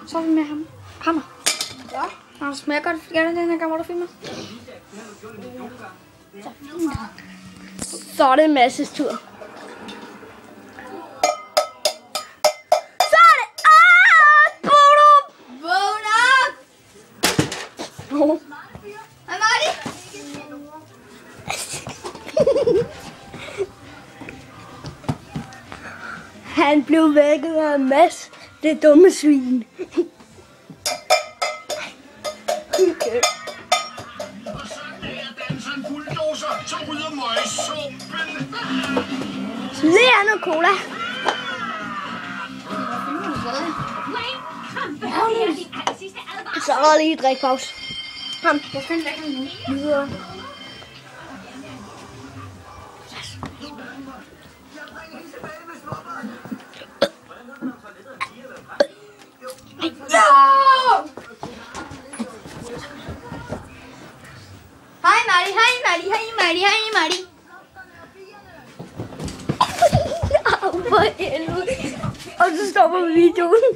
Så er vi med ham. Hammer. Ja. Han smager godt. Gerne den her gang, hvor du filmer. Så fint. Så er det Masses tur. Så er det... Vågn op! Vågn op! Hej, Marty! Han blev vækket af Mads, det dumme svin. Okay. Lige er noget cola. Så er der lige et drikpause. Kom, jeg skal lægge den nu. Videre. Hej, Marty! Hej, Marty! Hej, Marty! Hej, Marty! For helvede. Og så stopper videoen.